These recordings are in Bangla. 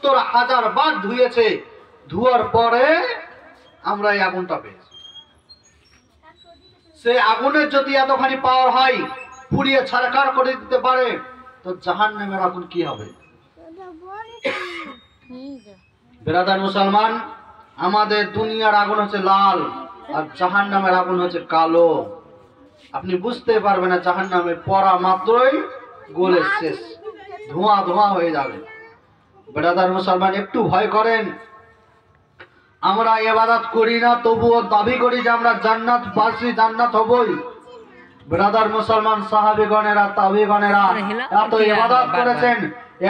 70,000 বার ধুয়েছে, ধোয়ার পরে আমরা এই আগুনটা পেয়েছি। সে আগুনের যদি এতখানি পাওয়ার হয়, পুড়িয়ে ছারখার করে দিতে পারে, তো জাহান্নামের আগুন কি হবে? বেরাদার মুসলমান, আমাদের দুনিয়ার আগুন হচ্ছে লাল, আর জাহান্নামের আগুন হচ্ছে কালো। আপনি বুঝতে পারবেন না, জাহান্নামে পড়া মাত্রই গলে শেষ, ধোঁয়া ধোঁয়া হয়ে যাবে। বেরাদার মুসলমান, একটু ভয় করেন। আমরা ইবাদত করি না, তবুও দাবি করি যে আমরা জান্নাত বাসী, জান্নাত হবই। ব্রাদার মুসলমান, সাহাবীগণেরা, তাবিগণেরা এত ইবাদত করেছেন,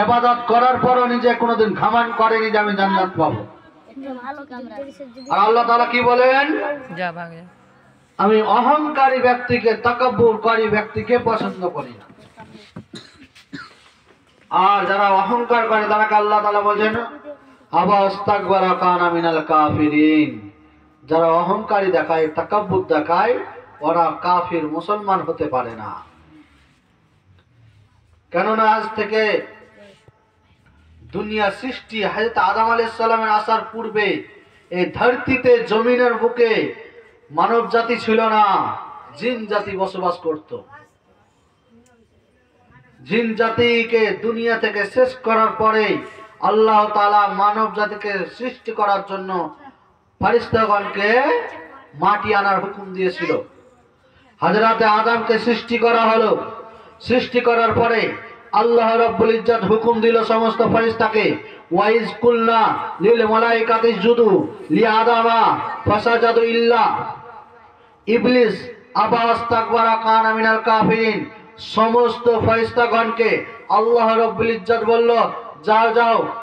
ইবাদত করার পরও নিজে কোনোদিন ঘামান করেনি যে আমি জান্নাত পাবো। আর আল্লাহ তাআলা কি বলেন? আমি অহংকারী ব্যক্তিকে, তাকাব্বুরকারী ব্যক্তিকে পছন্দ করি না। আর যারা অহংকার করে তারাকে আল্লাহ তাআলা বলেন আবা আস্তাকবারা কানা মিনাল কাফিরিন। যারা অহংকারী দেখায়, তাকাব্বুর দেখায়, ওরা কাফির, মুসলমান হতে পারে না। কেননা আজ থেকে দুনিয়া সৃষ্টি হযরত আদম আলাইহিস সালামের আসার পূর্বে এই ধরতিতে, জমিনের বুকে মানব জাতি ছিল না, জিন জাতি বসবাস করত। জিন জাতিকে দুনিয়া থেকে শেষ করার পরে আল্লাহ তাআলা মানব জাতিকে সৃষ্টি করার জন্য ফেরেশতাগণকে মাটি আনার হুকুম দিয়েছিল। হযরতে আদমকে সৃষ্টি করা হলো। সৃষ্টি করার পরে আল্লাহ রাব্বুল ইজ্জত হুকুম দিল সমস্ত ফেরেশতাকে, ওয়াইজ কুলনা লিল মালাইকাতি ইসজুদু লি আদামা ফাসাজাদু ইল্লা ইবলিস আবা আস্তাকবারা কানা মিনাল কাফিরিন। সমস্ত ফেরেশতাগণকে আল্লাহ রাব্বুল ইজ্জত বলল, যাও যাও